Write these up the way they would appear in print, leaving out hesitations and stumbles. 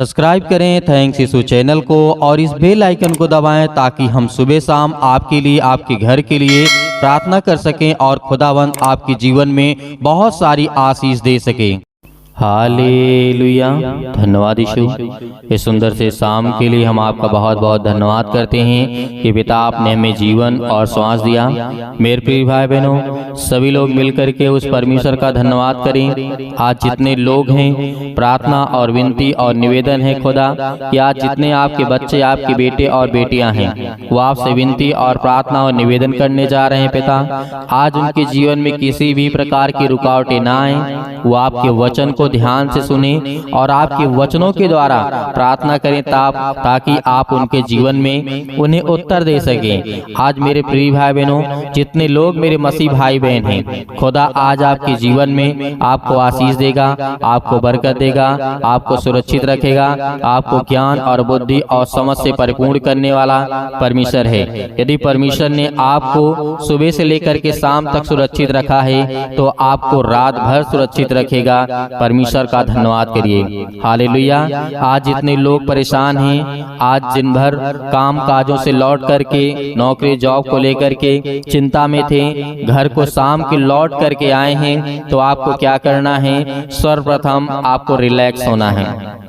Subscribe करें thanks यीशु channel को और इस बेल आइकन को दबाएं ताकि हम सुबह शाम आपके लिए आपके घर के लिए प्रार्थना कर सकें और खुदावंद आपके जीवन में बहुत सारी आशीष दे सके। हालेलुया। धन्यवाद यीशु, इस सुंदर से शाम के लिए हम आपका बहुत बहुत धन्यवाद करते हैं कि पिता आपने हमें जीवन और श्वास दिया। मेरे प्रिय भाई बहनों, सभी लोग मिलकर के उस परमेश्वर का धन्यवाद करें। आज जितने लोग हैं, प्रार्थना और विनती और निवेदन है खुदा कि आज जितने आपके बच्चे, आपके बेटे और बेटियां हैं, वो आपसे विनती और प्रार्थना और निवेदन करने जा रहे हैं। पिता, आज उनके जीवन में किसी भी प्रकार की रुकावटें ना आए, वो आपके वचन को ध्यान से सुने और आपके वचनों के द्वारा प्रार्थना करें ताकि आप उनके जीवन में उन्हें उत्तर दे सकें। आज मेरे प्रिय भाई बहनों, जितने लोग मेरे मसीह भाई बहन हैं, खुदा आज आपके जीवन में आपको आशीष देगा, आपको बरकत देगा, आपको सुरक्षित रखेगा, आपको ज्ञान और बुद्धि और समझ से परिपूर्ण करने वाला परमेश्वर है। यदि परमेश्वर ने आपको सुबह से लेकर के शाम तक सुरक्षित रखा है तो आपको रात भर सुरक्षित रखेगा। परमेश्वर का धन्यवाद करिए। हालेलुया। आज जितने लोग परेशान हैं, आज दिन भर काम काजों से लौट करके, नौकरी जॉब को लेकर के चिंता में थे, घर को शाम के लौट करके आए हैं, तो आपको क्या करना है? सर्वप्रथम आपको रिलैक्स होना है।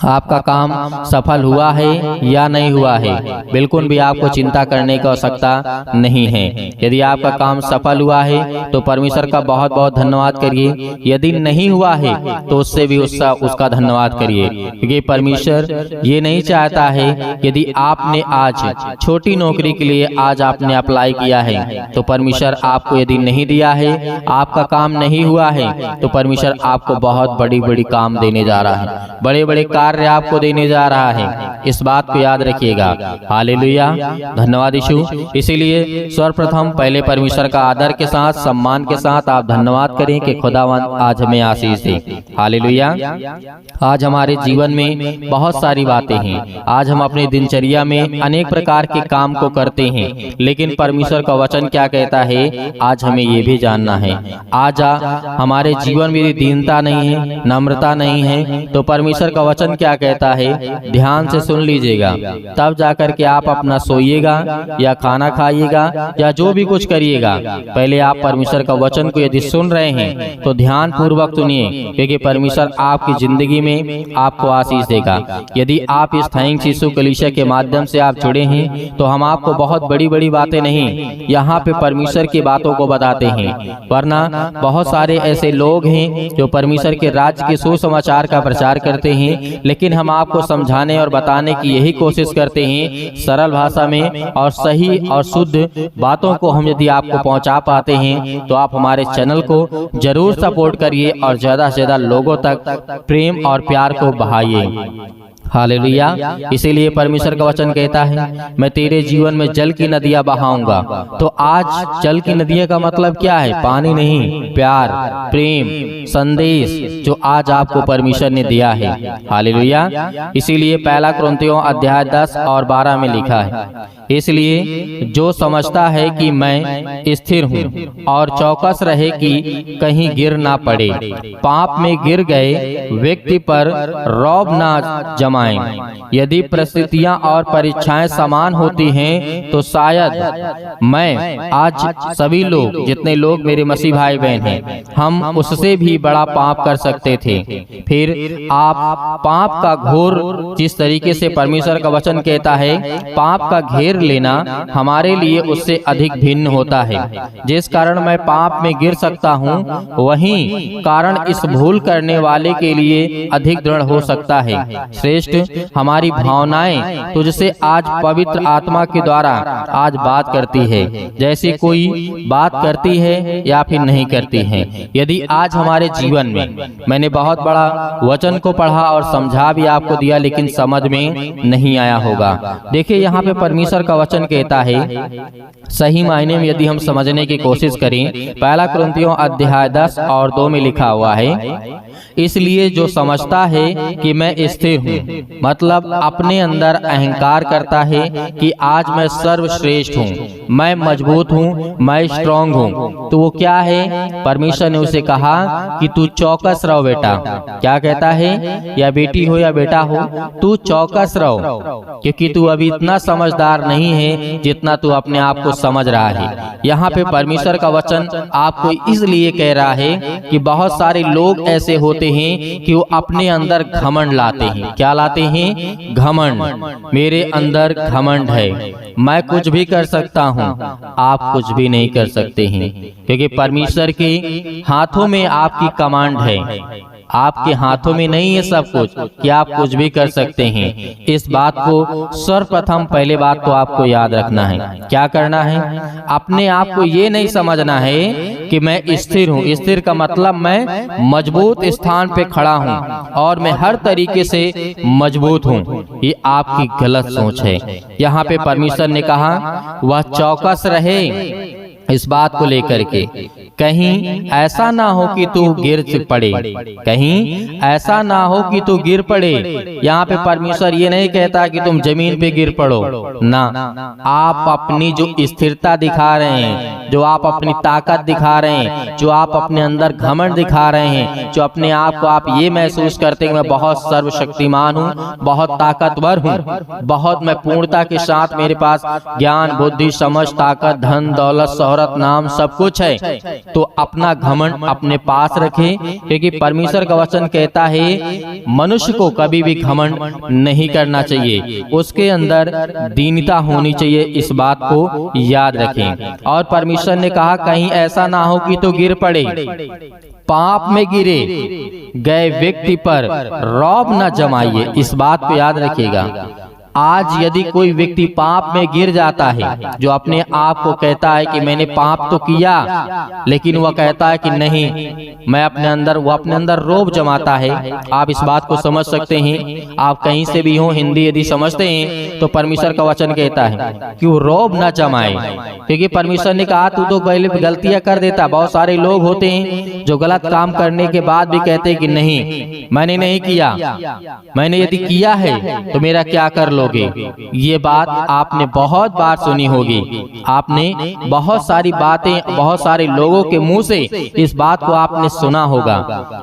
आपका काम सफल हुआ है या नहीं हुआ है, बिल्कुल भी आपको चिंता करने की आवश्यकता नहीं है। यदि आपका काम सफल हुआ है तो परमेश्वर का बहुत बहुत धन्यवाद करिए। यदि नहीं हुआ है तो उससे भी उसका धन्यवाद करिए, क्योंकि परमेश्वर ये नहीं चाहता है यदि आपने आज छोटी नौकरी के लिए आज आपने अप्लाई किया है तो परमेश्वर आपको यदि नहीं दिया है, आपका काम नहीं हुआ है, तो परमेश्वर आपको बहुत बड़ी बड़ी काम देने जा रहा है, बड़े बड़े कार्य आपको देने जा रहा है। इस बात को याद रखिएगा। हालेलुया। धन्यवाद यीशु। इसीलिए सर्वप्रथम पहले परमेश्वर का आदर के साथ, सम्मान के साथ आप धन्यवाद करें कि खुदावंद आज हमें आशीष दे। हालेलुया। आज हमारे जीवन में बहुत सारी बातें हैं। आज हम अपनी दिनचर्या में अनेक प्रकार के काम को करते हैं, लेकिन परमेश्वर का वचन क्या कहता है, आज हमें ये भी जानना है। आज हमारे जीवन में दीनता नहीं है, नम्रता नहीं है, तो परमेश्वर का वचन क्या कहता है, ध्यान से सुन लीजिएगा, तब जाकर के आप अपना सोइएगा या खाना खाइएगा या जो भी कुछ करिएगा, पहले आप परमेश्वर का वचन को यदि सुन रहे हैं तो ध्यान पूर्वक सुनिए, क्योंकि परमेश्वर आपकी जिंदगी में आपको आशीष देगा। यदि आप इस थैंक्स यीशु कलीसिया के माध्यम से आप जुड़े हैं तो हम आपको बहुत बड़ी बड़ी बातें नहीं, यहाँ पे परमेश्वर की बातों को बताते हैं, वरना बहुत सारे ऐसे लोग हैं जो परमेश्वर के राज्य के सुसमाचार का प्रचार करते हैं, लेकिन हम आपको समझाने और बताने की यही कोशिश करते हैं सरल भाषा में, और सही और शुद्ध बातों को हम यदि आपको पहुंचा पाते हैं तो आप हमारे चैनल को जरूर सपोर्ट करिए और ज्यादा से ज्यादा लोगों तक प्रेम और प्यार को बढ़ाइए। हालेलुया। इसीलिए परमेश्वर का वचन कहता है, मैं तेरे जीवन में जल की नदियां बहाऊंगा। तो आज जल की नदियां का मतलब क्या है? पानी नहीं, प्यार, प्रेम, संदेश जो आज आपको परमेश्वर ने दिया है। हालेलुया। इसीलिए पहला कुरिन्थियों अध्याय 10 और 12 में लिखा है, इसलिए जो समझता है कि मैं स्थिर हूँ और चौकस रहे कि कहीं गिर ना पड़े, पाप में गिर गए व्यक्ति पर रौब ना जमाएं। यदि परिस्थितियां और परीक्षाएं समान होती हैं तो शायद मैं, आज सभी लोग, जितने लोग मेरे मसीह भाई बहन हैं, हम उससे भी बड़ा पाप कर सकते थे। फिर आप पाप का घोर, जिस तरीके से परमेश्वर का वचन कहता है पाप का घेर लेना हमारे लिए उससे अधिक भिन्न होता है। जिस कारण मैं पाप में गिर सकता हूँ, वही कारण इस भूल करने वाले के लिए अधिक दृढ़ हो सकता है। श्रेष्ठ हमारी भावनाएं तुझसे आज पवित्र आत्मा के द्वारा आज बात करती है, जैसे कोई बात करती है या फिर नहीं करती है। यदि आज हमारे जीवन में, मैंने बहुत बड़ा वचन को पढ़ा और समझा भी आपको दिया, लेकिन समझ में नहीं आया होगा। देखिए यहाँ पे परमेश्वर का वचन कहता है, सही मायने में यदि हम समझने की कोशिश करें, पहला कुरिन्थियों अध्याय 10 और 2 में लिखा हुआ है, इसलिए जो समझता है कि मैं स्थिर हूँ, मतलब अपने अंदर अहंकार करता है कि आज मैं सर्वश्रेष्ठ हूँ, मैं मजबूत हूँ, मैं स्ट्रांग हूँ, तो वो क्या है? परमेश्वर ने उसे कहा कि तू चौकस रहो बेटा। क्या कहता है? या बेटी हो या बेटा हो, तू चौकस रहो, क्योंकि तू अभी इतना समझदार नहीं है जितना तू अपने आप को समझ रहा है। यहाँ पे परमेश्वर का वचन आपको इसलिए कह रहा है कि बहुत सारे लोग ऐसे होते हैं कि वो अपने अंदर घमंड लाते हैं। क्या लाते हैं? घमंड। मेरे अंदर घमंड है, मैं कुछ भी कर सकता हूँ। आप कुछ भी नहीं कर सकते हैं, क्योंकि परमेश्वर के हाथों में आपकी कमांड है। आपके हाथों में नहीं है सब कुछ कि आप कुछ भी कर सकते हैं। इस बात को सर्वप्रथम पहले बात तो आपको याद रखना है। क्या करना है? अपने आप को ये नहीं समझना है कि मैं स्थिर हूँ। स्थिर का मतलब मैं मजबूत स्थान पे खड़ा हूँ और मैं हर तरीके से मजबूत हूँ। ये आपकी गलत सोच है। यहाँ पे परमेश्वर ने कहा वह चौकस रहे इस बात को लेकर के, कहीं ऐसा ना हो कि तू गिर पड़े, कहीं ऐसा ना हो कि तू गिर पड़े। यहाँ पे परमेश्वर ये नहीं कहता कि तुम जमीन पे गिर पड़ो ना। आप अपनी जो स्थिरता दिखा रहे हैं, जो आप अपनी ताकत दिखा रहे हैं, जो आप अपने अंदर घमंड दिखा रहे हैं, जो अपने आप को आप ये महसूस करते हैं मैं बहुत सर्वशक्तिमान हूँ, बहुत ताकतवर हूँ, बहुत मैं पूर्णता के साथ मेरे पास ज्ञान, बुद्धि, समझ, ताकत, धन, दौलत, शोहरत, नाम सब कुछ है, तो अपना घमंड अपने पास रखें, क्योंकि परमेश्वर का वचन कहता है मनुष्य को कभी भी घमंड नहीं करना चाहिए, उसके अंदर दीनता होनी चाहिए। इस बात को याद रखें। और परमेश्वर ने कहा कहीं ऐसा ना हो कि तो गिर पड़े। पाप में गिरे गए व्यक्ति पर रौब न जमाइए। इस बात को याद रखिएगा। आज यदि कोई व्यक्ति पाप में गिर जाता है, जो अपने आप को कहता है कि मैंने पाप तो किया, लेकिन वह कहता है कि नहीं मैं अपने अंदर, वो अपने अंदर रौब जमाता है। आप इस बात को समझ सकते हैं। आप कहीं से भी हो, हिंदी यदि समझते हैं तो परमेश्वर का वचन कहता है कि वो रौब न जमाए, क्योंकि परमेश्वर ने कहा तू तो पहले गलतियां कर देता। बहुत सारे लोग होते हैं जो गलत काम करने के बाद भी कहते हैं कि नहीं मैंने नहीं किया, मैंने यदि किया है तो मेरा क्या कर लो। ये बात आपने बहुत बार सुनी होगी। आपने बहुत सारी बातें बहुत सारे लोगों के मुंह से इस बात को आपने सुना होगा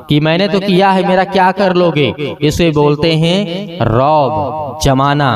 कि मैंने तो किया है, मेरा क्या कर लोगे। इसे बोलते हैं रौब जमाना।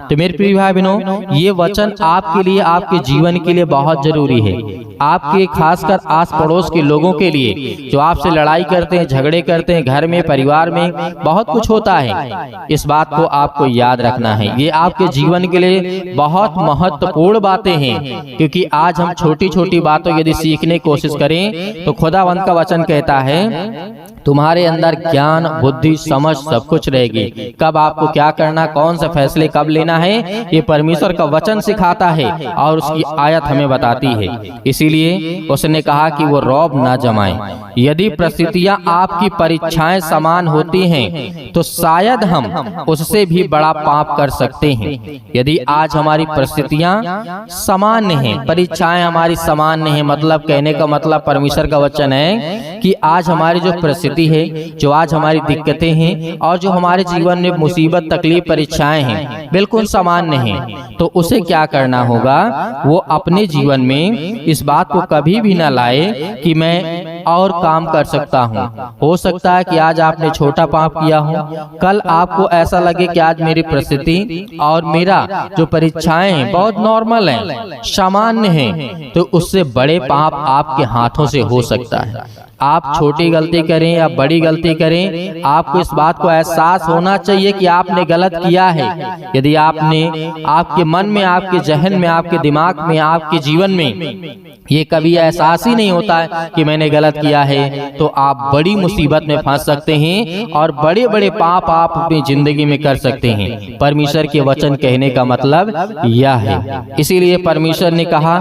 तो मेरे प्रिय भाई बहनों, ये वचन आपके लिए, आपके जीवन के लिए बहुत जरूरी है। आपके खासकर आस पड़ोस के लोगों के लिए जो आपसे लड़ाई करते हैं, झगड़े करते हैं, घर में, परिवार में बहुत कुछ होता है। इस बात को आपको याद रखना है। ये आपके जीवन के लिए बहुत महत्वपूर्ण बातें हैं, क्योंकि आज हम छोटी छोटी बातों यदि सीखने की कोशिश करें तो खुदावंत का वचन कहता है तुम्हारे अंदर ज्ञान, बुद्धि, समझ सब कुछ रहेगी। कब आपको क्या करना, कौन से फैसले कब लेना है, ये परमेश्वर का वचन सिखाता है और उसकी आयत हमें बताती है। इसीलिए उसने कहा कि वो रौब ना जमाएं। यदि परिस्थितियां आपकी परीक्षाएं समान होती हैं तो शायद हम उससे भी बड़ा पाप कर सकते हैं। यदि आज हमारी परिस्थितियां समान हैं, परीक्षाएं हमारी समान नहीं, मतलब कहने का मतलब परमेश्वर का वचन है कि आज हमारी जो परिस्थिति है, जो आज हमारी दिक्कतें हैं और जो हमारे जीवन में मुसीबत, तकलीफ, परीक्षाएं हैं बिल्कुल समान नहीं, तो उसे क्या करना होगा, वो अपने जीवन में इस बात को कभी भी ना लाए कि मैं और काम कर सकता हूँ। हो सकता है कि आज आपने छोटा पाप किया हो, कल आपको ऐसा लगे कि आज मेरी परिस्थिति और मेरा जो परीक्षाएं हैं बहुत नॉर्मल हैं, सामान्य हैं, तो उससे बड़े पाप आपके हाथों से हो सकता है। आप छोटी गलती करें या बड़ी गलती करें, आपको इस बात को एहसास होना चाहिए कि आपने गलत किया है। यदि आपने आपके मन में, आपके जहन में, आपके दिमाग में, आपके जीवन में ये कभी एहसास ही नहीं होता है कि मैंने गलत किया है, तो आप बड़ी मुसीबत में फंस सकते हैं और बड़े बड़े पाप आप अपनी जिंदगी में कर सकते हैं। परमेश्वर के वचन कहने का मतलब यह है। इसीलिए परमेश्वर ने कहा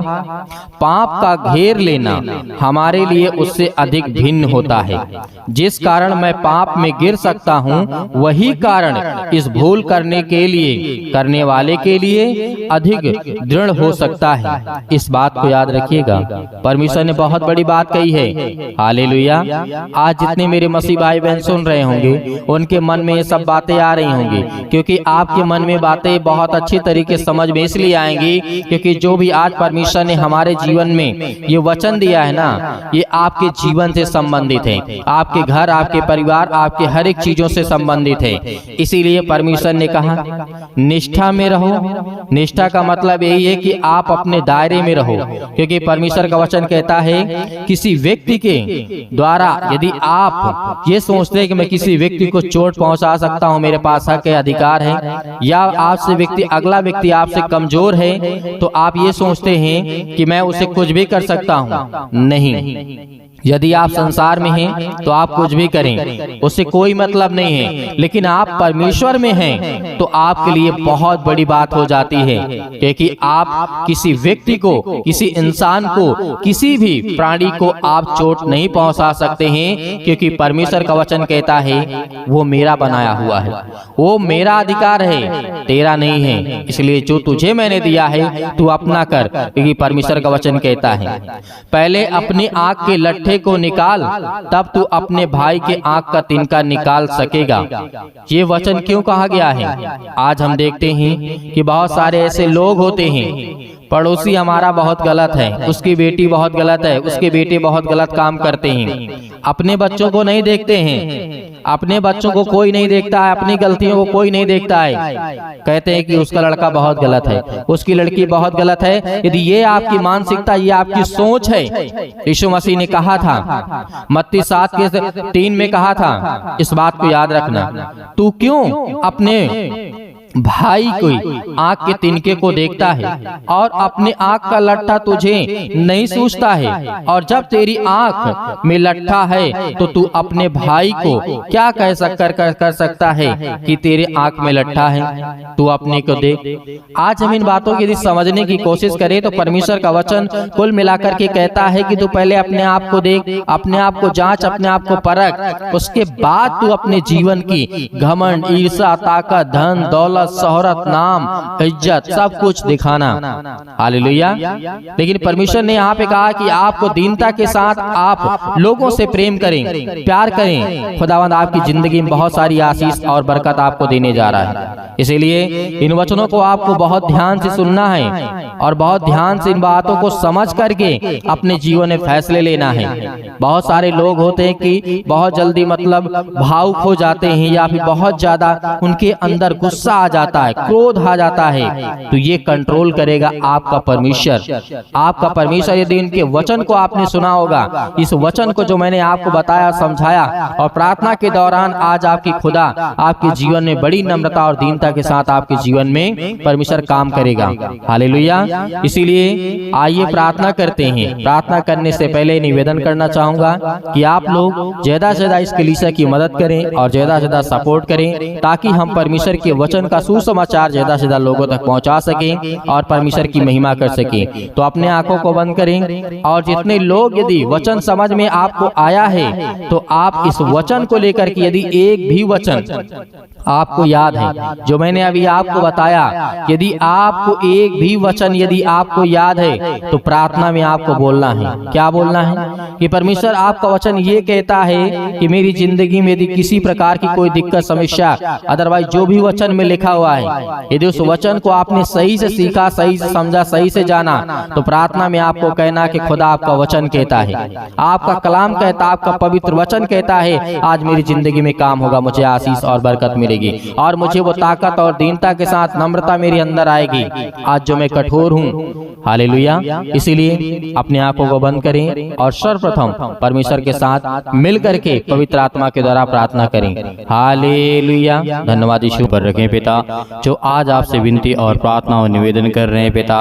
पाप का घेर लेना हमारे लिए उससे अधिक अधिक भिन्न होता है। जिस कारण मैं पाप में गिर सकता हूँ, वही कारण इस भूल करने वाले के लिए अधिक दृढ़ हो सकता है। इस बात को याद रखिएगा। परमेश्वर ने बहुत बड़ी बात कही है। हालेलुया। आज जितने मेरे मसीह भाई बहन सुन रहे होंगे, उनके मन में ये सब बातें आ रही होंगी, क्योंकि आपके मन में बातें बहुत अच्छी तरीके से समझ में इसलिए आएंगी क्योंकि जो भी आज परमेश्वर ने हमारे जीवन में ये वचन दिया है ना, ये आपके जीवन से संबंधित है। आपके घर, आपके परिवार, आपके हर एक चीजों से संबंधित है। इसीलिए परमेश्वर ने कहा निष्ठा में रहो। निष्ठा का मतलब यही है कि आप अपने दायरे में रहो, क्योंकि परमेश्वर का वचन कहता है किसी व्यक्ति के द्वारा यदि आप ये सोचते हैं कि मैं किसी व्यक्ति को चोट पहुंचा सकता हूं, मेरे पास हक है, अधिकार है, या आपसे अगला व्यक्ति आपसे कमजोर है, तो आप ये सोचते हैं कि मैं उसे कुछ भी कर सकता हूं। नहीं, यदि आप संसार में हैं तो आप कुछ भी करें, उससे कोई मतलब नहीं है। लेकिन आप परमेश्वर में हैं तो आपके लिए बहुत बड़ी बात हो जाती है, क्योंकि आप किसी व्यक्ति को, किसी इंसान को, किसी भी प्राणी को आप चोट नहीं पहुंचा सकते हैं, क्योंकि परमेश्वर का वचन कहता है वो मेरा बनाया हुआ है, वो मेरा अधिकार है, तेरा नहीं है। इसलिए जो तुझे मैंने दिया है तू अपना कर, क्योंकि परमेश्वर का वचन कहता है पहले अपनी आंख के लट्ठे को निकाल, तब तू अपने भाई के आंख का तिनका निकाल सकेगा। ये वचन क्यों कहा गया है? आज हम देखते हैं कि बहुत सारे ऐसे लोग होते हैं, पड़ोसी हमारा बहुत गलत है, उसकी बेटी बहुत गलत है, उसके बेटे बहुत गलत काम करते हैं, अपने बच्चों को नहीं देखते हैं, अपने बच्चों को कोई नहीं देखता है, अपनी गलतियों को कोई नहीं देखता है। कहते हैं कि उसका लड़का बहुत गलत है, उसकी लड़की बहुत गलत है। यदि ये आपकी मानसिकता, ये आपकी सोच है, यीशु मसीह ने कहा था, मत्ती 7:3 में कहा था, इस बात को याद रखना, तू क्यों अपने भाई कोई आंख के तिनके को देखता है और अपने आंख का लट्ठा तुझे नहीं सूझता है? और जब तेरी आंख में लट्ठा है तो तू अपने भाई को क्या कर सकता है कि तेरे आंख में लट्ठा है? तू अपने को देख। आज हम इन बातों की यदि समझने की कोशिश करें तो परमेश्वर का वचन कुल मिलाकर के कहता है कि तू पहले अपने आप को देख, अपने आप को जांच, अपने आप को परख, उसके बाद तू अपने जीवन की घमंड, ईर्ष्या, ताकत, धन, दौलत, शोहरत, नाम, इज्जत, सब कुछ दिखाना। हालेलुया। लेकिन परमेश्वर ने यहाँ पे कहा कि आपको दीनता के साथ आप लोगों से प्रेम करें, प्यार करें। खुदावंद आपकी जिंदगी में बहुत सारी आशीष और बरकत आपको देने जा रहा है। इसीलिए इन वचनों को आपको बहुत ध्यान से सुनना है और बहुत ध्यान से इन बातों को समझ करके अपने जीवन में फैसले लेना है। बहुत सारे लोग होते हैं कि बहुत जल्दी मतलब भावुक हो जाते हैं, या फिर बहुत ज्यादा उनके अंदर गुस्सा आ जाता है, क्रोध आ जाता है, तो ये कंट्रोल करेगा आपका परमेश्वर। आपका परमेश्वर यदि इनके वचन को आपने सुना होगा, इस वचन को जो मैंने आपको बताया, समझाया, और प्रार्थना के दौरान आज आपकी खुदा आपके जीवन में बड़ी नम्रता और दीनता के साथ आपके जीवन में परमेश्वर काम करेगा। हालेलुया। इसीलिए आइए प्रार्थना करते हैं। प्रार्थना करने से पहले निवेदन करना चाहूंगा कि आप लोग ज्यादा से ज्यादा इस कलीसिया की मदद करें और ज्यादा से ज्यादा सपोर्ट करें, ताकि हम परमेश्वर के वचन का सुसमाचार ज्यादा से ज्यादा लोगों तक पहुंचा सकें और परमेश्वर की महिमा कर सकें। तो अपने आंखों को बंद करें, और जितने लोग यदि वचन समझ में आपको आया है तो आप इस वचन को लेकर के यदि एक भी वचन आपको याद है जो मैंने अभी आपको बताया, यदि आपको एक भी वचन यदि आपको याद है तो प्रार्थना में आपको बोलना है। क्या बोलना है? कि परमेश्वर आपका वचन ये कहता है कि मेरी जिंदगी में यदि किसी प्रकार की कोई दिक्कत, समस्या, अदरवाइज जो भी वचन में लिखा हुआ है, यदि उस वचन को आपने सही से सीखा, सही से समझा, सही से जाना, तो प्रार्थना में आपको कहना कि खुदा आपका वचन कहता है, आपका कलाम कहता, आपका पवित्र वचन कहता है, आज मेरी जिंदगी में काम होगा, मुझे आशीष और बरकत मिलेगी, और मुझे वो ताकत और दीनता के साथ नम्रता मेरे अंदर आएगी आज जो मैं कठोर हूँ। हालेलुया। इसीलिए अपने आंखों को बंद करें और सर्वप्रथम परमेश्वर के साथ मिल करके पवित्र आत्मा के द्वारा प्रार्थना करें। हालेलुया। धन्यवाद यीशु पर रखें पिता। जो आज आपसे विनती और प्रार्थना और निवेदन कर रहे हैं पिता।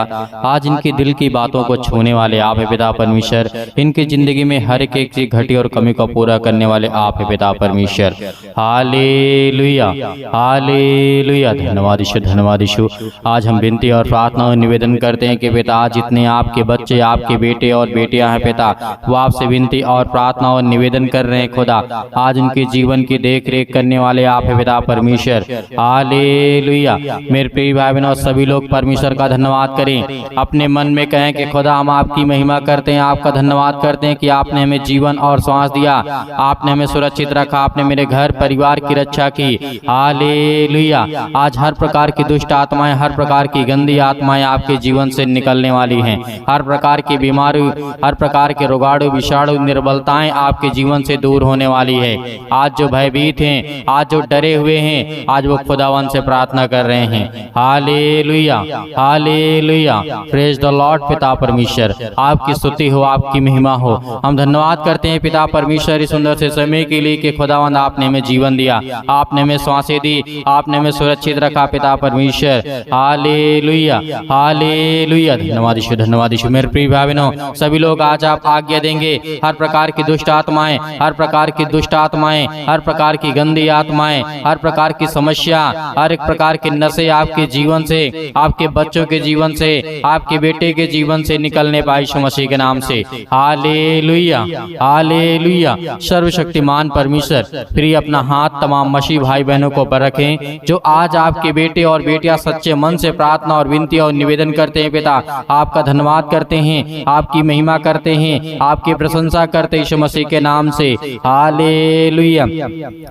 आज इनके दिल की बातों को छूने वाले आप है पिता परमेश्वर। इनकी जिंदगी में हर एक चीज घटी और कमी को पूरा करने वाले आप है पिता परमेश्वर। Hallelujah hallelujah. धन्यवाद यीशु, धन्यवाद यीशु। आज हम विनती और प्रार्थना और निवेदन करते हैं कि पिता आज जितने आपके बच्चे, आपके बेटे और बेटियां हैं पिता, वो आपसे विनती और प्रार्थना और निवेदन कर रहे हैं खुदा। आज उनके जीवन की देख रेख करने वाले आप है पिता परमेश्वर। हालेलुया। मेरे प्रिय भाई बहनों, सभी लोग परमेश्वर का धन्यवाद करें। अपने मन में कहें कि खुदा हम आपकी महिमा करते हैं, आपका धन्यवाद करते हैं कि आपने हमें जीवन और सांस दिया, आपने हमें सुरक्षित रखा, आपने मेरे घर परिवार की रक्षा की। हालेलुया। आज हर प्रकार की दुष्ट आत्माएं, हर प्रकार की गंदी आत्माएं आपके जीवन से निकलने वाली हैं। हर प्रकार की बीमारी, हर प्रकार के रोगाणु, विषाणु, निर्बलताएं आपके जीवन से दूर होने वाली है। आज जो भयभीत हैं, आज जो डरे हुए हैं, आज वो खुदावन से प्रार्थना कर रहे हैं। Hallelujah hallelujah. Praise the Lord. पिता परमेश्वर आपकी स्तुति हो, आपकी महिमा हो। हम धन्यवाद करते हैं पिता परमेश्वर इस सुंदर से समय के लिए कि खुदावंद आपने हमें जीवन दिया, आपने हमें सांसें दी, आपने हमें सुरक्षित रखा पिता परमेश्वर। Hallelujah hallelujah. धन्यवाद यीशु, धन्यवाद यीशु। मेरे प्रिय भाई बहनों, सभी लोग आज आप आज्ञा देंगे हर प्रकार की दुष्ट आत्माएं, हर प्रकार की दुष्ट आत्माएं, हर प्रकार की गंदी आत्माएं, हर प्रकार की समस्या, हर एक प्रकार के नशे आपके जीवन से, आपके बच्चों के जीवन से, आपके बेटे के जीवन से निकलने पाए यीशु मसीह के नाम से। Hallelujah hallelujah. सर्वशक्तिमान परमेश्वर प्रिय अपना हाथ तमाम मसीह भाई बहनों को पर रखें जो आज आपके बेटे और बेटियां सच्चे मन से प्रार्थना और विनती और निवेदन करते हैं पिता। आपका धन्यवाद करते हैं, आपकी महिमा करते हैं, आपकी प्रशंसा करते हैं यीशु मसीह के नाम से। Hallelujah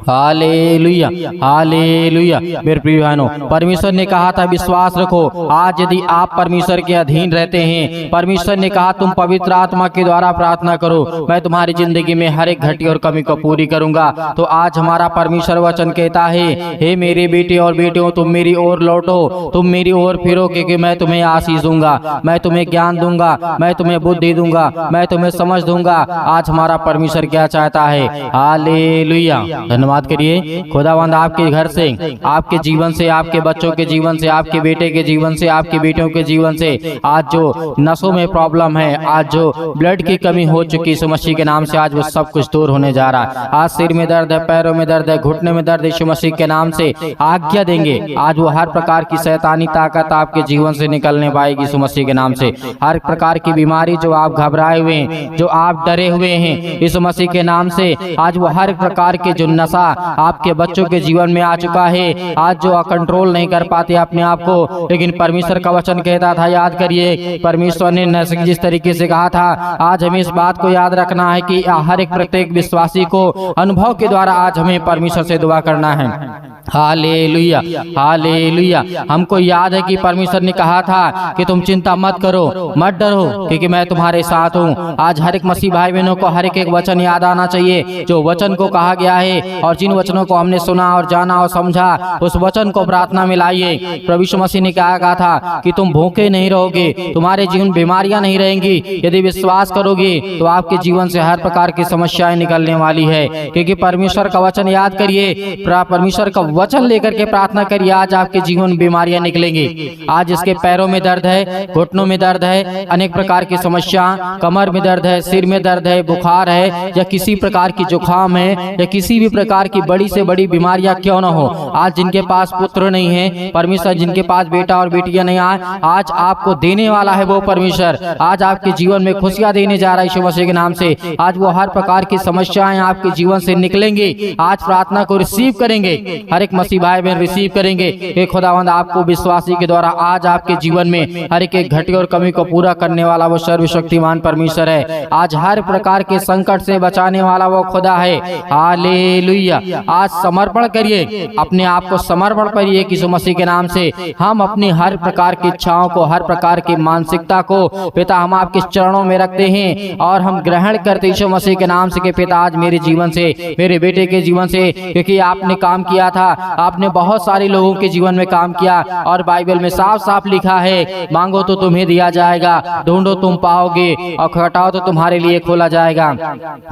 hallelujah hallelujah. मेरे प्रिय बहनों, परमेश्वर ने कहा था विश्वास रखो। आज यदि आप परमेश्वर के अधीन रहते हैं, परमेश्वर ने कहा तुम पवित्र आत्मा के द्वारा प्रार्थना करो, मैं तुम्हारी जिंदगी में हर एक घटी और कमी को पूरी करूंगा। तो आज हमारा परमेश्वर वचन कहता है, हे मेरे बेटे और बेटियों, तुम मेरी ओर लौटो, तुम मेरी ओर फिरो, क्योंकि मैं तुम्हें आशीष दूंगा, मैं तुम्हें ज्ञान दूंगा, मैं तुम्हें बुद्धि दूंगा, मैं तुम्हें समझ दूंगा। आज हमारा परमेश्वर क्या चाहता है। हालेलुया। धन्यवाद करिए खुदावंद आपके घर से, आपके जीवन से, आपके बच्चों के जीवन से, आपके बेटे के जीवन से, आपके बेटियों के जीवन से आज जो नसों में प्रॉब्लम है, आज जो ब्लड की कमी हो चुकी यीशु मसीह के नाम से, आज वो सब कुछ दूर होने जा रहा है। आज सिर में दर्द है, पैरों में दर्द है, घुटने में दर्द, यीशु मसीह के नाम से आज्ञा देंगे आज वो हर प्रकार की शैतानी ताकत आपके जीवन से निकलने पाएगी यीशु मसीह के नाम से। हर प्रकार की बीमारी जो आप घबराए हुए हैं, जो आप डरे हुए हैं, यीशु मसीह के नाम से आज वो हर प्रकार के जो नशा आपके बच्चों के जीवन में आ चुका है, आज जो कंट्रोल नहीं कर पाते अपने आप को, लेकिन परमेश्वर का वचन कहता था, याद करिए परमेश्वर ने जिस तरीके से कहा था, आज हमें इस बात को याद रखना है कि हर एक प्रत्येक विश्वासी को अनुभव के द्वारा आज हमें परमेश्वर से दुआ करना है। Hallelujah hallelujah. हमको याद है कि परमेश्वर ने कहा था कि तुम चिंता मत करो, मत डरो, क्योंकि मैं तुम्हारे साथ हूँ। आज हर एक मसीह भाई बहनों को हर एक वचन याद आना चाहिए जो वचन को कहा गया है, और जिन वचनों को हमने सुना और जाना और समझा, उस वचन को प्रार्थना में लाइए। प्रभु यीशु मसीह ने क्या कहा था कि तुम भूखे नहीं रहोगे, तुम्हारे जीवन बीमारियां नहीं रहेंगी। यदि विश्वास करोगे तो आपके जीवन से हर प्रकार की समस्याएं निकलने वाली है, क्योंकि परमेश्वर का वचन याद करिए, परमेश्वर का वचन लेकर के प्रार्थना करिए। आज आपके जीवन में बीमारियां निकलेंगी। आज इसके पैरों में दर्द है, घुटनों में दर्द है, अनेक प्रकार की समस्या, कमर में दर्द है, सिर में दर्द है, बुखार है, या किसी प्रकार की जुकाम है, या किसी भी प्रकार की बड़ी से बड़ी बीमारियां क्यों न हो, आज जिनके पास पुत्र नहीं है, परमेश्वर जिनके पास बेटा और बेटियां नहीं आए, आज आपको देने वाला है वो परमेश्वर। आज आपके जीवन में खुशियां देने जा रहा है यीशु मसीह के नाम से। आज वो हर प्रकार की समस्याएं आपके जीवन से निकलेंगी। आज प्रार्थना को रिसीव करेंगे, हर एक मसीह भाई बहन रिसीव करेंगे कि खुदावंद आपको विश्वासी के द्वारा आज आपके जीवन में हर एक घटी और कमी को पूरा करने वाला वो सर्वशक्तिमान परमेश्वर है। आज हर प्रकार के संकट से बचाने वाला वो खुदा है। हालेलुया। आज समर्पण करिए, अपने आप को समर्पण करिए यीशु मसीह के नाम से। हम अपनी हर प्रकार की इच्छाओं को, हर प्रकार की मानसिकता को पिता हम आपके चरणों में रखते हैं और हम ग्रहण करते यीशु मसीह के नाम से कि पिता आज मेरे जीवन से, मेरे बेटे के जीवन से, क्योंकि आपने काम किया था, आपने बहुत सारे लोगों के जीवन में काम किया, और बाइबल में साफ साफ लिखा है, मांगो तो तुम्हें दिया जाएगा, ढूंढो तुम पाओगे, और खटखटाओ तो तुम्हारे लिए खोला जाएगा।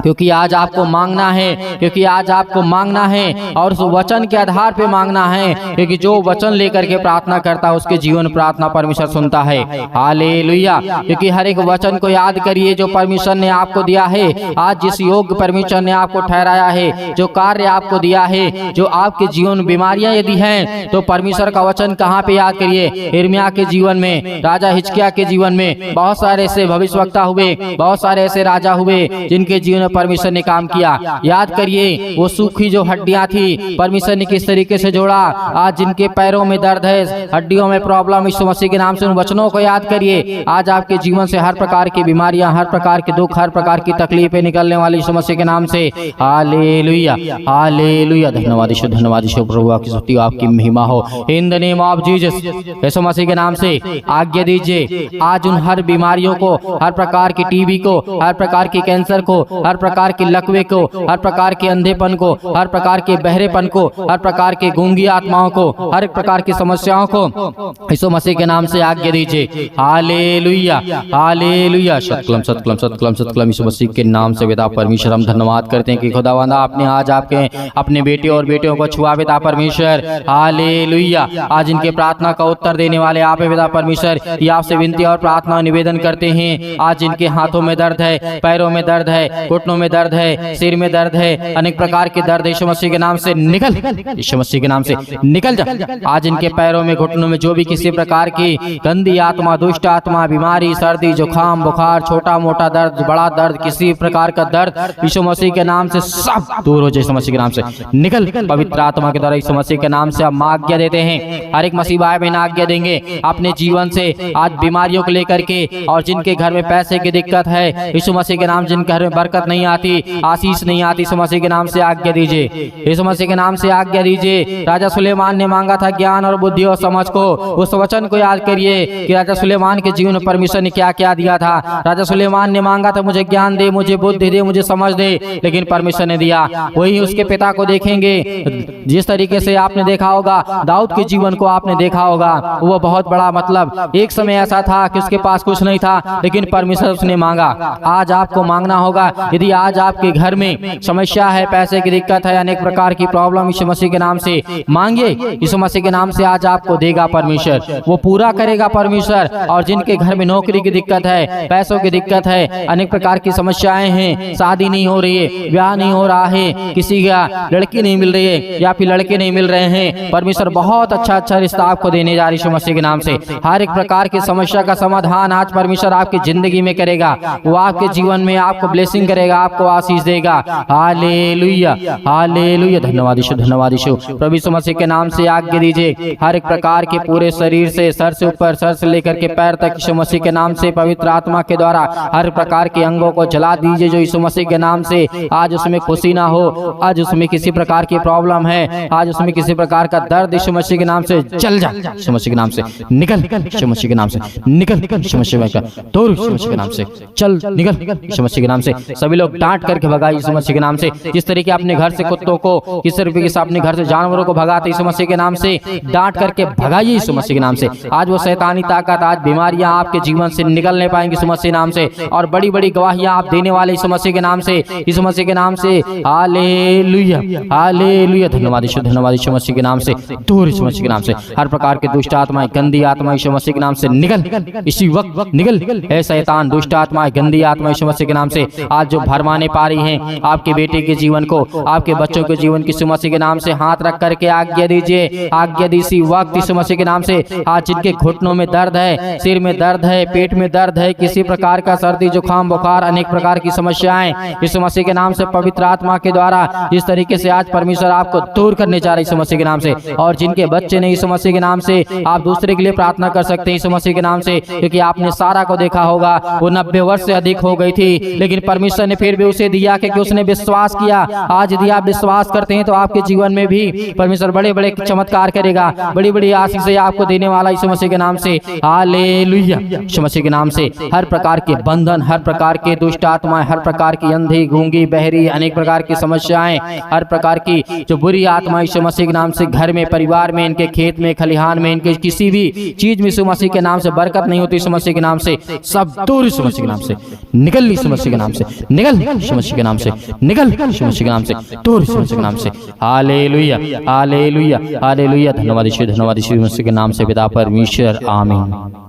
क्योंकि आज आपको मांगना है, क्योंकि आज आपको मांगना है, और उस वचन के आधार पे मांगना है। क्योंकि जो वचन लेकर के प्रार्थना करता है उसके जीवन प्रार्थना परमेश्वर सुनता है। हालेलुया। क्योंकि हर एक वचन को याद करिए जो परमेश्वर ने आपको दिया है। आज जिस योग परमेश्वर ने आपको ठहराया है, जो कार्य आपको दिया है, जो आपके जीवन में बीमारियां यदि हैं, तो परमेश्वर का वचन कहाँ पे याद करिए? यिर्मयाह के जीवन में, राजा हिजकिय्याह के जीवन में बहुत सारे ऐसे भविष्यवक्ता हुए, बहुत सारे ऐसे राजा हुए जिनके जीवन में परमेश्वर ने काम किया। याद करिए वो सूखी जो हड्डियां थी परमेश्वर ने किस तरीके से जोड़ा। आज जिनके पैरों में दर्द है, हड्डियों में प्रॉब्लम, यीशु मसीह के नाम से उन वचनों को याद करिए। आज आपके जीवन से हर प्रकार की बीमारियां, हर प्रकार के दुख, हर प्रकार की तकलीफें निकलने वाली यीशु मसीह के नाम से। Hallelujah, hallelujah. धन्यवाद यीशु, धन्यवाद यीशु। प्रभु आपकी स्तुति, आपकी महिमा हो in the name of Jesus. यीशु मसीह के नाम से आज्ञा दीजिए आज उन हर बीमारियों को, हर प्रकार की टीबी को, हर प्रकार की कैंसर को, हर प्रकार के लकवे को, हर प्रकार के अंधेपन को, हर प्रकार के बहरेपन को, हर प्रकार के गूंगी आत्माओं को, हर एक प्रकार की समस्याओं को यीशु मसीह के नाम से आज्ञा दीजिए। Hallelujah, hallelujah. सतकलम सतकलम सतकलम सतकलम। यीशु मसीह के नाम से पिता परमेश्वर हम धन्यवाद करते हैं कि खुदावंदा आपने आज आपके अपने बेटे और बेटियों को छुआ पिता परमेश्वर। हालेलुया। आज इनके प्रार्थना का उत्तर देने वाले आप है पिता परमेश्वर। ये आपसे विनती और प्रार्थना निवेदन करते हैं। आज इनके हाथों में दर्द है, पैरों में दर्द है, घुटनों में दर्द है, सिर में दर्द है, अनेक प्रकार के दर्द यीशु मसीह के नाम से निकल, यीशु मसीह के नाम से निकल जा। आज इनके पैरों में, घुटनों में जो भी किसी प्रकार की गंदी आत्मा, दुष्ट आत्मा, बीमारी, सर्दी, जुकाम, बुखार, छोटा मोटा दर्द, बड़ा दर्द, किसी प्रकार का दर्द यीशु मसीह के नाम से सब दूर हो जाए। यीशु मसीह के नाम से निकल। पवित्र आत्मा के द्वारा यीशु मसीह के नाम से हम आज्ञा देते हैं। हर एक मसीह भाई बहन आज्ञा देंगे अपने जीवन से आज बीमारियों को लेकर के, और जिनके घर में पैसे की दिक्कत है यीशु मसीह के नाम, जिनके घर में बरकत नहीं आती, आशीष नहीं आती, यीशु मसीह के नाम से आज्ञा दीजिए। यीशु मसीह के नाम से आज्ञा दीजिए। राजा सुलेमान ने मांगा था ज्ञान और बुद्धि और समझ को। उस वचन को याद करिए कि राजा सुलेमान के जीवन में परमेश्वर ने क्या क्या दिया था। राजा सुलेमान ने मांगा था मुझे ज्ञान दे, मुझे बुद्धि दे, मुझे समझ दे, लेकिन परमेश्वर ने दिया। वही उसके पिता को देखेंगे, जिस तरीके से आपने देखा होगा दाऊद के जीवन को आपने देखा होगा, वो बहुत बड़ा, मतलब एक समय ऐसा था कि उसके पास कुछ नहीं था, लेकिन परमेश्वर उसने मांगा। आज आपको मांगना होगा। यदि आज आपके घर में समस्या है, पैसे की दिक्कत है, अनेक प्रकार की प्रॉब्लम, यीशु मसीह के नाम से मांगिए। यीशु मसीह के नाम से आज आपको देगा परमेश्वर, वो पूरा करेगा परमेश्वर। और जिनके घर में नौकरी की दिक्कत है, पैसों की दिक्कत है, अनेक प्रकार की समस्याएं हैं, शादी नहीं हो रही है, ब्याह नहीं हो रहा है, किसी का लड़की नहीं मिल रही है या फिर लड़के नहीं मिल रहे हैं, परमेश्वर बहुत अच्छा अच्छा रिश्ता आपको देने जा रही है यीशु मसीह के नाम से। हर एक प्रकार की समस्या का समाधान आज परमेश्वर आपकी जिंदगी में करेगा। वो आपके जीवन में आपको ब्लेसिंग करेगा, आपको आशीष देगा। Hallelujah, hallelujah. धन्यवाद यीशु, धन्यवाद यीशु। प्रभु यीशु मसीह के नाम से आज्ञा दीजिए हर एक प्रकार के पूरे शरीर से, सर से ऊपर, सर से लेकर के पैर तक यीशु मसीह के नाम से पवित्र आत्मा के द्वारा हर प्रकार के अंगों को जला दीजिए जो यीशु मसीह के नाम से आज उसमें खुशी ना हो, आज उसमें किसी प्रकार की प्रॉब्लम है, आज उसमें किसी प्रकार का दर्द यीशु मसीह के नाम से चल जा, यीशु मसीह के नाम से निकल, यीशु मसीह के नाम से निकल, यीशु मसीह का दूर, यीशु मसीह के नाम से चल, निकल, यीशु मसीह के नाम से। सभी लोग डांट करके भगाए यीशु मसीह के नाम से। जिस तरीके अपने घर से कुत्तों को, किस तरीके से अपने घर से जानवरों को भगाते यीशु मसीह के नाम से डांट करके भगाइए यीशु मसीह के नाम से। आज वो शैतानी ताकत, आज बीमारियां आपके जीवन से निकल नहीं पाएंगी यीशु मसीह के नाम से, और बड़ी बड़ी गवाहियां आप देने वाले यीशु मसीह के नाम से, यीशु मसीह के नाम से। Hallelujah, hallelujah. धन्यवाद यीशु, धन्यवाद यीशु मसीह के नाम से दूर, यीशु मसीह के नाम से हर प्रकार के दुष्ट आत्माएं, गंदी आत्मा यीशु मसीह के नाम से निकल, इसी वक्त निकल। है शैतान, दुष्ट आत्मा, गंदी आत्मा यीशु मसीह के नाम से आज जो भरमाने पा रही हैं आपके बेटे के जीवन को, आपके बच्चों के जीवन की यीशु मसीह के नाम से हाथ रख करके आज्ञा दीजिए, आज्ञा दी इसी वक्त यीशु मसीह के नाम से। आज जिनके घुटनों में दर्द है, सिर में दर्द है, पेट में दर्द है, किसी प्रकार का सर्दी, जुकाम, बुखार, अनेक प्रकार की समस्याएं यीशु मसीह के नाम से पवित्र आत्मा के द्वारा जिस तरीके से आज परमेश्वर आपको दूर करने जा रहे यीशु मसीह के नाम से। और जिनके बच्चे नहीं यीशु मसीह के नाम से, आप दूसरे के लिए प्रार्थना कर सकते हैं यीशु मसीह के नाम से, क्योंकि आपने सारा को देखा होगा, वो 90 वर्ष से अधिक हो गई थी, लेकिन परमेश्वर ने फिर भी उसे दिया क्योंकि उसने विश्वास किया। आज यदि आप विश्वास करते हैं तो आपके जीवन में भी परमेश्वर बड़े बड़े चमत्कार करेगा, बड़ी बड़ी आशीष आपको देने वाला यीशु मसीह के नाम से। हालेलुया, यीशु मसीह के नाम से हर प्रकार के बंधन, हर प्रकार के दुष्ट आत्माएं, हर प्रकार की अंधी, गूंगी, बहरी, अनेक प्रकार की समस्याएं, हर प्रकार की जो बुरी आत्मा यीशु मसीह के नाम से घर में, परिवार में, इनके खेत में, खलिहान में, इनके किसी भी चीज में यीशु मसीह के नाम से बरकत नहीं होती यीशु मसीह के नाम से, सब दूर यीशु मसीह के नाम से निकल, यीशु मसीह के नाम से निकल, यीशु मसीह के नाम से निकल, यीशु मसीह के नाम से दूर, यीशु मसीह के नाम से। Hallelujah, hallelujah. Hallelujah hallelujah. धन्यवाद यीशु मसीह के नाम से पिता परमेश्वर, आमीन।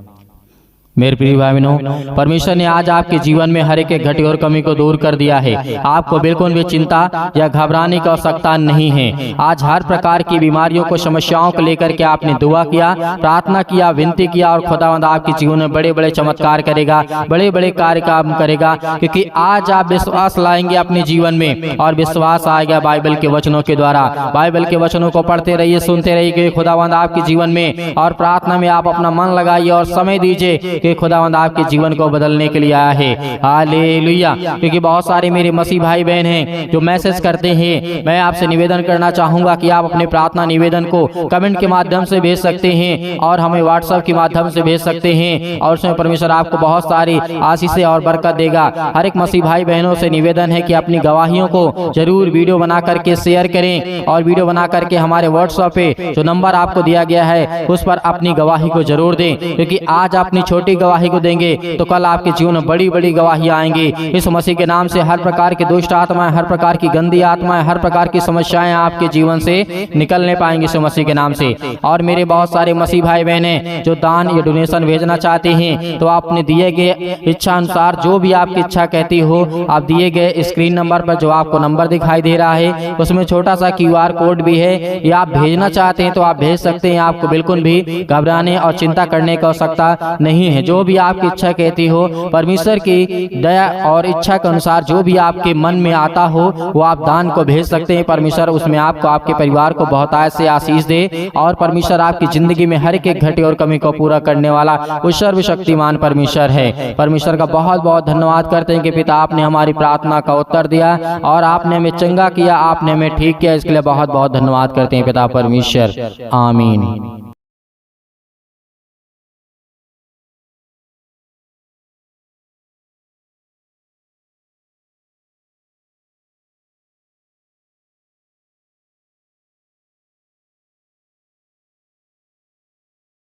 मेरे प्रिय भाई बहनों, परमेश्वर ने आज आपके जीवन में हर एक घटी और कमी को दूर कर दिया है। आपको बिल्कुल भी चिंता या घबराने की आवश्यकता नहीं है। आज हर प्रकार की बीमारियों को, समस्याओं को लेकर के आपने दुआ किया, प्रार्थना किया, विनती किया और खुदावंद आपके जीवन में बड़े बड़े चमत्कार करेगा, बड़े बड़े कार्य काम करेगा, क्योंकि आज आप विश्वास लाएंगे अपने जीवन में और विश्वास आएगा बाइबल के वचनों के द्वारा। बाइबल के वचनों को पढ़ते रहिए, सुनते रहिए खुदावंद आपके जीवन में, और प्रार्थना में आप अपना मन लगाइए और समय दीजिए कि खुदावंद आपके जीवन को बदलने के लिए आया है। हालेलुया। क्योंकि बहुत सारे मेरे मसीह भाई बहन हैं जो मैसेज करते हैं। मैं आपसे निवेदन करना चाहूंगा कि आप अपने प्रार्थना निवेदन को कमेंट के माध्यम से भेज सकते हैं और हमें व्हाट्सएप के माध्यम से भेज सकते हैं, और उसमें परमेश्वर आपको बहुत सारी आशीषें और बरकत देगा। हर एक मसीह भाई बहनों से निवेदन है कि अपनी गवाहियों को जरूर वीडियो बना करके शेयर करें, और वीडियो बना करके हमारे व्हाट्सएप पे जो नंबर आपको दिया गया है उस पर अपनी गवाही को जरूर दें, क्योंकि आज अपनी छोटी गवाही को देंगे तो कल आपके जीवन में बड़ी बड़ी गवाही आएंगी। इस मसीह के नाम से हर प्रकार की दुष्ट आत्माएं, हर प्रकार की गंदी आत्माएं, हर प्रकार की समस्याएं आपके जीवन से निकलने पाएंगे इस मसीह के नाम से। और मेरे बहुत सारे मसीह भाई बहनें जो दान या डोनेशन भेजना चाहते हैं, तो आपने दिए गए इच्छा अनुसार जो भी आपकी इच्छा कहती हो, आप दिए गए स्क्रीन नंबर पर जो आपको नंबर दिखाई दे रहा है उसमें छोटा सा QR कोड भी है, या आप भेजना चाहते हैं तो आप भेज सकते हैं। आपको बिल्कुल भी घबराने और चिंता करने की आवश्यकता नहीं है। जो भी आपकी इच्छा कहती हो, परमेश्वर की दया और इच्छा के अनुसार जो भी आपके मन में आता हो वो आप दान को भेज सकते हैं। परमेश्वर उसमें आपको, आपके परिवार को बहुत से आशीष दे, और परमेश्वर आपकी जिंदगी में हर एक घटी और कमी को पूरा करने वाला वो सर्वशक्तिमान परमेश्वर है। परमेश्वर का बहुत बहुत धन्यवाद करते हैं कि पिता आपने हमारी प्रार्थना का उत्तर दिया और आपने हमें चंगा किया, आपने हमें ठीक किया। इसके लिए बहुत बहुत धन्यवाद करते हैं पिता परमेश्वर, आमीन।